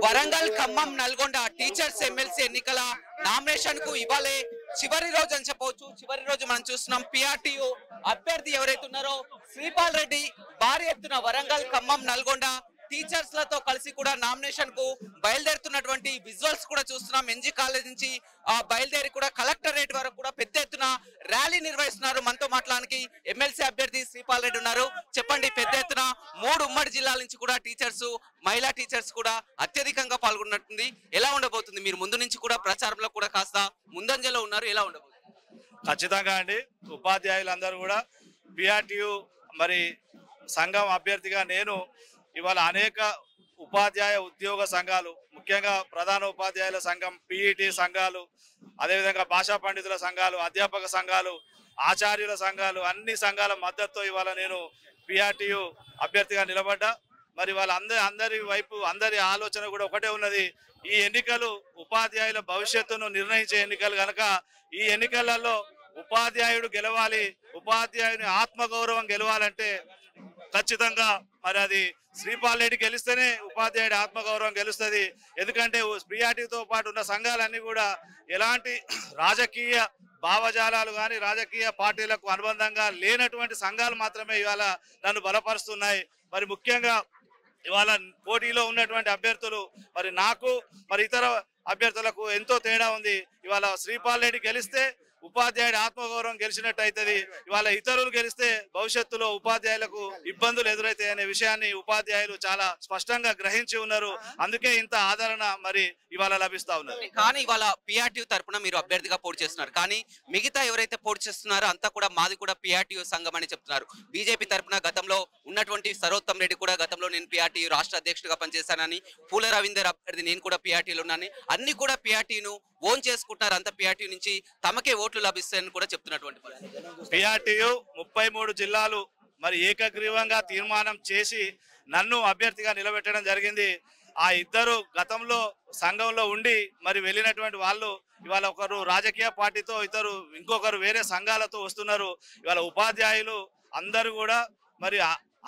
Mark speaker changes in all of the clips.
Speaker 1: Warangal Khammam Nalgonda teachers MLC ఎన్నికల nomination కు ఇవాళే చివరి రోజు అని చెప్పవచ్చు. చివరి రోజు మనం చూస్తున్నాం పిఆర్టీయు అభ్యర్థి ఎవరైతే ఉన్నారో శ్రీపాల్ రెడ్డి భారీ ఎత్తున వరంగల్ ఖమ్మం నల్గొండ టీచర్స్ లతో కలిసి కూడా నామినేషన్ కు బయలుదేరుతున్నటువంటి విజువల్స్ కూడా చూస్తున్నాం. ఎన్జీ కాలేజ్ నుంచి బయలుదేరి కూడా కలెక్టరేట్ వరకు కూడా పెద్ద ఎత్తున ర్యాలీ నిర్వహిస్తున్నారు. మనతో మాట్లాడడానికి ఎమ్మెల్సీ అభ్యర్థి శ్రీపాల్ రెడ్డి ఉన్నారు. చెప్పండి, పెద్ద ఎత్తున 3 ఉమ్మడి జిల్లాల నుంచి కూడా టీచర్స్, మహిళా టీచర్స్ కూడా అత్యధికంగా పాల్గొన్నట్టుంది. ఎలా ఉండబోతుంది? మీరు ముందు నుంచి కూడా ప్రచారంలో కూడా కాస్త ముందంజలో ఉన్నారు. ఎలా ఉండబోతుంది?
Speaker 2: ఖచ్చితంగా అండి, ఉపాధ్యాయులందరూ కూడా పిఆర్టీయు మరి సంఘం అభ్యర్థిగా నేను ఇవాళ అనేక ఉపాధ్యాయ ఉద్యోగ సంఘాలు, ముఖ్యంగా ప్రధాన ఉపాధ్యాయుల సంఘం, పీఈటీ సంఘాలు, అదేవిధంగా భాషా పండితుల సంఘాలు, అధ్యాపక సంఘాలు, ఆచార్యుల సంఘాలు, అన్ని సంఘాల మద్దతుతో ఇవాళ నేను పిఆర్టీయు అభ్యర్థిగా నిలబడ్డా. మరి వాళ్ళ అందరి వైపు అందరి ఆలోచన కూడా ఒకటే ఉన్నది. ఈ ఎన్నికలు ఉపాధ్యాయుల భవిష్యత్తును నిర్ణయించే ఎన్నికలు కనుక ఈ ఎన్నికలలో ఉపాధ్యాయుడు గెలవాలి, ఉపాధ్యాయుని ఆత్మగౌరవం గెలవాలంటే ఖచ్చితంగా మరి అది శ్రీపాల్ రెడ్డి గెలిస్తేనే ఉపాధ్యాయుడి ఆత్మగౌరవం గెలుస్తుంది. ఎందుకంటే పిఆర్టీతో పాటు ఉన్న సంఘాలన్నీ కూడా ఎలాంటి రాజకీయ భావజాలాలు కానీ రాజకీయ పార్టీలకు అనుబంధంగా లేనటువంటి సంఘాలు మాత్రమే ఇవాళ నన్ను బలపరుస్తున్నాయి. మరి ముఖ్యంగా ఇవాళ పోటీలో ఉన్నటువంటి అభ్యర్థులు మరి నాకు మరి ఇతర అభ్యర్థులకు ఎంతో తేడా ఉంది. ఇవాళ శ్రీపాల్ రెడ్డి గెలిస్తే ఉపాధ్యాయుడి ఆత్మగౌరవం గెలిచినట్టు అవుతుంది. ఇవాళ ఇతరులు గెలిస్తే భవిష్యత్తులో ఉపాధ్యాయులకు ఇబ్బందులు ఎదురైతాయి అనే విషయాన్ని ఉపాధ్యాయులు చాలా స్పష్టంగా గ్రహించి ఉన్నారు. అందుకే ఇంత ఆదరణ మరి ఇవాళ లభిస్తా ఉన్నది.
Speaker 1: కానీ ఇవాళ పిఆర్టీయు తరపున మీరు అభ్యర్థిగా పోటీ చేస్తున్నారు. కానీ మిగతా ఎవరైతే పోటీ చేస్తున్నారో అంతా కూడా మాది కూడా పిఆర్టీయు సంఘం అని చెప్తున్నారు. బీజేపీ తరపున గతంలో ఉన్నటువంటి సరోత్తమ్ రెడ్డి కూడా గతంలో నేను పిఆర్టీయు రాష్ట్ర అధ్యక్షుడిగా పనిచేశానని, పూల రవీందర్ అభ్యర్థి నేను కూడా పిఆర్టీలో ఉన్నాను, అన్ని కూడా పిఆర్టీను ఓన్ చేసుకుంటున్నారు. అంత పిఆర్టీ నుంచి తమకే ఓట్లు లభిస్తాయని కూడా చెప్తున్నటువంటి
Speaker 2: పిఆర్టీయు 33 జిల్లాలు మరి ఏకగ్రీవంగా తీర్మానం చేసి నన్ను అభ్యర్థిగా నిలబెట్టడం జరిగింది. ఆ ఇద్దరు గతంలో సంఘంలో ఉండి మరి వెళ్ళినటువంటి వాళ్ళు ఇవాళ ఒకరు రాజకీయ పార్టీతో, ఇంకొకరు వేరే సంఘాలతో వస్తున్నారు. ఇవాళ ఉపాధ్యాయులు అందరూ కూడా మరి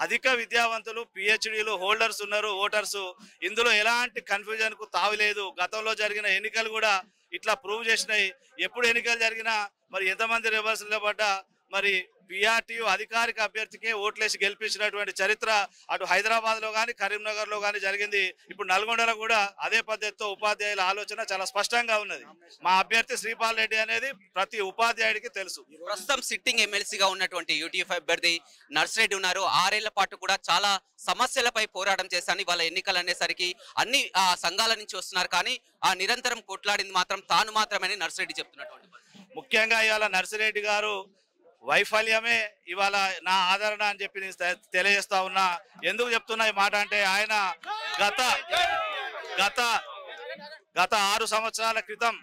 Speaker 2: అధిక విద్యావంతులు, పిహెచ్డీలు హోల్డర్స్ ఉన్నారు, ఓటర్స్. ఇందులో ఎలాంటి కన్ఫ్యూజన్ కు తావిలేదు. గతంలో జరిగిన ఎన్నికలు కూడా ఇట్లా ప్రూవ్ చేసినాయి. ఎప్పుడు ఎన్నికలు జరిగినా మరి ఎంతమంది రివర్స్ నిలబడ్డా మరి పిఆర్టీయు అధికారిక అభ్యర్థికే ఓట్లేసి గెలిపించినటువంటి చరిత్ర అటు హైదరాబాద్ లో కానీ కరీంనగర్ లో కానీ జరిగింది. ఇప్పుడు నల్గొండలో కూడా అదే పద్ధతితో ఉపాధ్యాయుల ఆలోచన చాలా స్పష్టంగా ఉన్నది. మా అభ్యర్థి శ్రీపాల్ రెడ్డి అనేది ప్రతి ఉపాధ్యాయుడికి తెలుసు.
Speaker 1: ప్రస్తుతం సిట్టింగ్ ఎమ్మెల్సీగా ఉన్నటువంటి యూటీఎఫ్ అభ్యర్థి నర్సిరెడ్డి ఉన్నారు. 6 ఏళ్ల పాటు కూడా చాలా సమస్యలపై పోరాటం చేశాను. వాళ్ళ ఎన్నికలు అనేసరికి అన్ని సంఘాల నుంచి వస్తున్నారు. కానీ ఆ నిరంతరం కొట్లాడింది మాత్రం తాను మాత్రమే నర్సిరెడ్డి చెప్తున్నటువంటి.
Speaker 2: ముఖ్యంగా ఇవాళ నర్సిరెడ్డి గారు వైఫల్యమే ఇవాళ నా ఆదరణ అని చెప్పి నేను తెలియజేస్తా ఉన్నా. ఎందుకు చెప్తున్నా ఈ మాట అంటే ఆయన గత 6 సంవత్సరాల క్రితం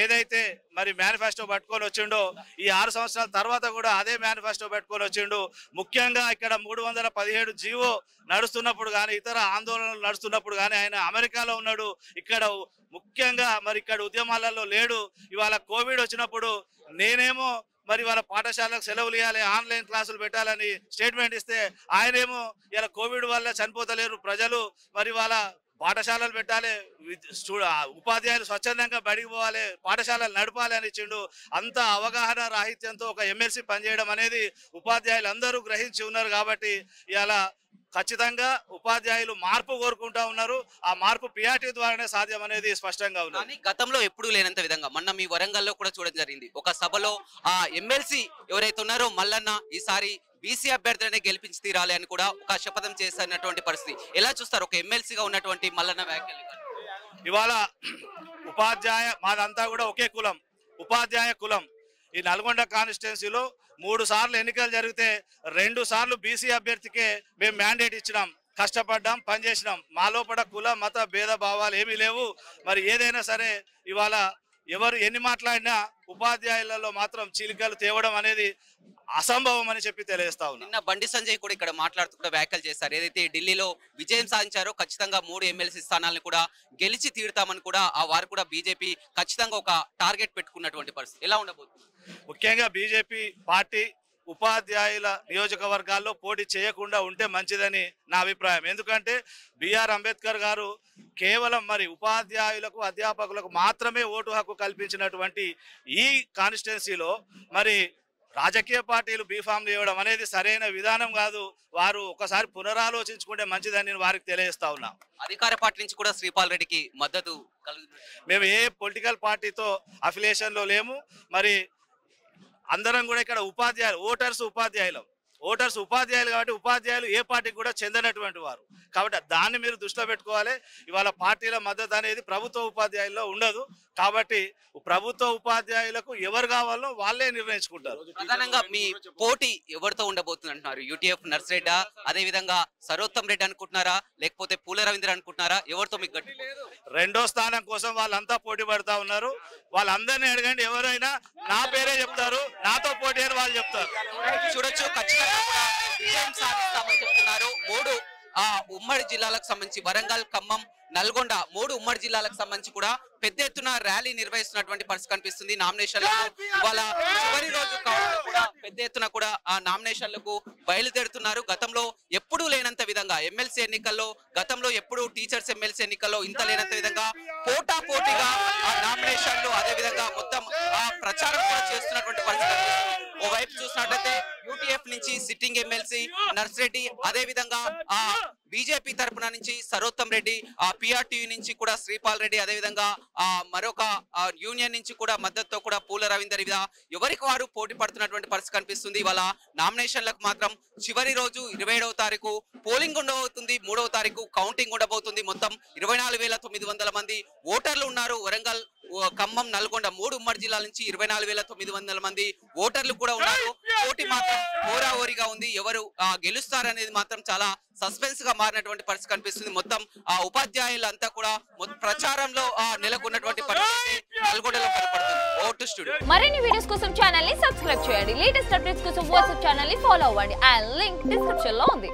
Speaker 2: ఏదైతే మరి మేనిఫెస్టో పట్టుకొని వచ్చిండో ఈ 6 సంవత్సరాల తర్వాత కూడా అదే మేనిఫెస్టో పెట్టుకొని వచ్చిండు. ముఖ్యంగా ఇక్కడ 317 జీవో నడుస్తున్నప్పుడు కానీ ఇతర ఆందోళనలు నడుస్తున్నప్పుడు కానీ ఆయన అమెరికాలో ఉన్నాడు. ఇక్కడ ముఖ్యంగా మరి ఇక్కడ ఉద్యమాలలో లేడు. ఇవాళ కోవిడ్ వచ్చినప్పుడు నేనేమో మరి వాళ్ళ పాఠశాలకు సెలవులు ఇవ్వాలి, ఆన్లైన్ క్లాసులు పెట్టాలని స్టేట్మెంట్ ఇస్తే ఆయనేమో ఇలా కోవిడ్ వల్ల చనిపోతలేరు ప్రజలు, మరి వాళ్ళ పాఠశాలలు పెట్టాలి, ఉపాధ్యాయులు స్వచ్ఛందంగా బడికి పోవాలి, పాఠశాలలు నడపాలి అని ఇచ్చిండు. అంత అవగాహన రాహిత్యంతో ఒక ఎమ్మెల్సీ పనిచేయడం అనేది ఉపాధ్యాయులు అందరూ గ్రహించి ఉన్నారు. కాబట్టి ఇలా ఖచ్చితంగా ఉపాధ్యాయులు మార్పు కోరుకుంటా ఉన్నారు. ఆ మార్పు పిఆర్టీ ద్వారానే సాధ్యం అనేది స్పష్టంగా ఉంది.
Speaker 1: కానీ గతంలో ఎప్పుడూ లేనంత విధంగా మొన్న మీ వరంగల్లో కూడా చూడడం జరిగింది. ఒక సభలో ఆ ఎమ్మెల్సీ ఎవరైతే ఉన్నారో మల్లన్న ఈసారి బీసీ అభ్యర్థులనే గెలిపించి తీరాలి అని కూడా ఒక శపథం చేసినటువంటి పరిస్థితి. ఎలా చూస్తారు ఒక ఎమ్మెల్సీగా ఉన్నటువంటి మల్లన్న వ్యాఖ్యలు?
Speaker 2: ఇవాళ మాదంతా కూడా ఒకే కులం, ఉపాధ్యాయ కులం. ఈ నల్గొండ కాన్స్టిట్యున్సీలో 3 సార్లు ఎన్నికలు జరిగితే 2 సార్లు బీసీ అభ్యర్థికే మేము మ్యాండేట్ ఇచ్చినాం. కష్టపడ్డాం, పనిచేసినాం. మా లోపల కుల మత భేద భావాలు ఏమీ లేవు. మరి ఏదైనా సరే ఇవాళ ఎవరు ఎన్ని మాట్లాడినా ఉపాధ్యాయులలో మాత్రం చీలికలు తేవడం అనేది అసంభవం అని చెప్పి తెలియజేస్తా ఉన్నా.
Speaker 1: నిన్న బండి సంజయ్ కూడా ఇక్కడ మాట్లాడుతూ కూడా వ్యాఖ్యలు చేశారు. ఏదైతే ఢిల్లీలో విజయం సాధించారో ఖచ్చితంగా 3 ఎమ్మెల్సీ స్థానాలను కూడా గెలిచి తీరుతామని కూడా వారు కూడా బీజేపీ ఖచ్చితంగా ఒక టార్గెట్ పెట్టుకున్నటువంటి పరిస్థితి. ఎలా ఉండబోతుంది?
Speaker 2: ముఖ్యంగా బీజేపీ పార్టీ ఉపాధ్యాయుల నియోజకవర్గాల్లో పోటీ చేయకుండా ఉంటే మంచిదని నా అభిప్రాయం. ఎందుకంటే బిఆర్ అంబేద్కర్ గారు కేవలం మరి ఉపాధ్యాయులకు అధ్యాపకులకు మాత్రమే ఓటు హక్కు కల్పించినటువంటి ఈ కాన్స్టిట్యున్సీలో మరి రాజకీయ పార్టీలు బీఫామ్లు ఇవ్వడం అనేది సరైన విధానం కాదు. వారు ఒకసారి పునరాలోచించుకుంటే మంచిదని నేను వారికి తెలియజేస్తా ఉన్నా.
Speaker 1: అధికార పార్టీ నుంచి కూడా శ్రీపాల్ రెడ్డికి మద్దతు
Speaker 2: మేము ఏ పొలిటికల్ పార్టీతో అఫిలియేషన్లో లేము. మరి అందరం కూడా ఇక్కడ ఉపాధ్యాయులు, ఓటర్స్ ఉపాధ్యాయులు కాబట్టి ఉపాధ్యాయులు ఏ పార్టీకి కూడా చెందినటువంటి వారు కాబట్టి దాన్ని మీరు దృష్టిలో పెట్టుకోవాలి. ఇవాళ పార్టీల మద్దతు అనేది ప్రభుత్వ ఉపాధ్యాయుల్లో ఉండదు. కాబట్టి ప్రభుత్వ ఉపాధ్యాయులకు ఎవరు కావాలో వాళ్ళే నిర్ణయించుకుంటారు.
Speaker 1: ప్రధానంగా మీ పోటీ ఎవరితో ఉండబోతుంది అంటున్నారు? యూటీఎఫ్ నర్సిరెడ్డి, అదే విధంగా సరోత్తమ్ రెడ్డి అనుకుంటున్నారా, లేకపోతే పూల రవీంద్ర అనుకుంటున్నారా? ఎవరితో మీకు గట్టి?
Speaker 2: రెండో స్థానం కోసం వాళ్ళంతా పోటీ పడతా ఉన్నారు. వాళ్ళందరినీ అడగండి, ఎవరైనా నా పేరే చెప్తారు, నాతో పోటీ అని వాళ్ళు చెప్తారు.
Speaker 1: చూడొచ్చు, ఖచ్చితంగా కూడా విజయం సాధిస్తామని చెప్తున్నారు. 3 ఉమ్మడి జిల్లాలకు సంబంధించి వరంగల్, ఖమ్మం, నల్గొండ 3 ఉమ్మడి జిల్లాలకు సంబంధించి కూడా పెద్ద ఎత్తున ర్యాలీ నిర్వహిస్తున్నటువంటి పరిస్థితి కనిపిస్తుంది. నామినేషన్లకు ఇవాళ చివరి రోజు కావడం కూడా పెద్ద ఎత్తున కూడా ఆ నామినేషన్లకు బయలుదేరుతున్నారు. గతంలో ఎప్పుడూ లేనంత విధంగా ఎమ్మెల్సీ ఎన్నికల్లో, గతంలో ఎప్పుడు టీచర్స్ ఎమ్మెల్సీ ఎన్నికల్లో ఇంత లేనంత విధంగా పోటాపోటీగా ఆ నామినేషన్లు, అదే విధంగా మొత్తం ఆ ప్రచారం కూడా చేస్తున్నటువంటి పరిస్థితి. ఓవైపు చూసినట్లయితే యూటీఎఫ్ నుంచి సిట్టింగ్ ఎమ్మెల్సీ నర్సిరెడ్డి, అదే విధంగా ఆ బీజేపీ తరపున నుంచి సరోత్తమ్ రెడ్డి, ఆ పిఆర్టీయూ నుంచి కూడా శ్రీపాల్ రెడ్డి, అదే విధంగా మరొక యూనియన్ నుంచి కూడా మద్దతుతో కూడా పూల రవీందర్, ఎవరికి వారు పోటీ పడుతున్నటువంటి పరిస్థితి కనిపిస్తుంది. ఇవాళ నామినేషన్లకు మాత్రం చివరి రోజు 27వ తారీఖు పోలింగ్ ఉండబోతుంది, 3వ తారీఖు కౌంటింగ్ ఉండబోతుంది. మొత్తం 24,900 మంది ఓటర్లు ఉన్నారు. వరంగల్, ఖమ్మం, నల్గొండ 3 ఉమ్మడి జిల్లాల నుంచి 24,900 మంది ఓటర్లు కూడా ఉన్నారు. పోటీ మాత్రం హోరాహోరీగా ఉంది. ఎవరు గెలుస్తారనేది మాత్రం చాలా సస్పెన్స్ గా మారినటువంటి పరిస్థితి కనిపిస్తుంది. మొత్తం ఆ ఉపాధ్యాయులంతా కూడా ప్రచారంలో నెలకొన్నటువంటి పరిస్థితి నల్గొండలో కనపడుతుంది. Vote studio.
Speaker 3: మరిన్ని వీడియోస్ కోసం ఛానల్ ని సబ్స్క్రైబ్ చేయండి. లేటెస్ట్ అప్డేట్స్ కోసం వాట్సాప్ ఛానల్ ని ఫాలో అవ్వండి. ఆ లింక్ డిస్క్రిప్షన్ లో ఉంది.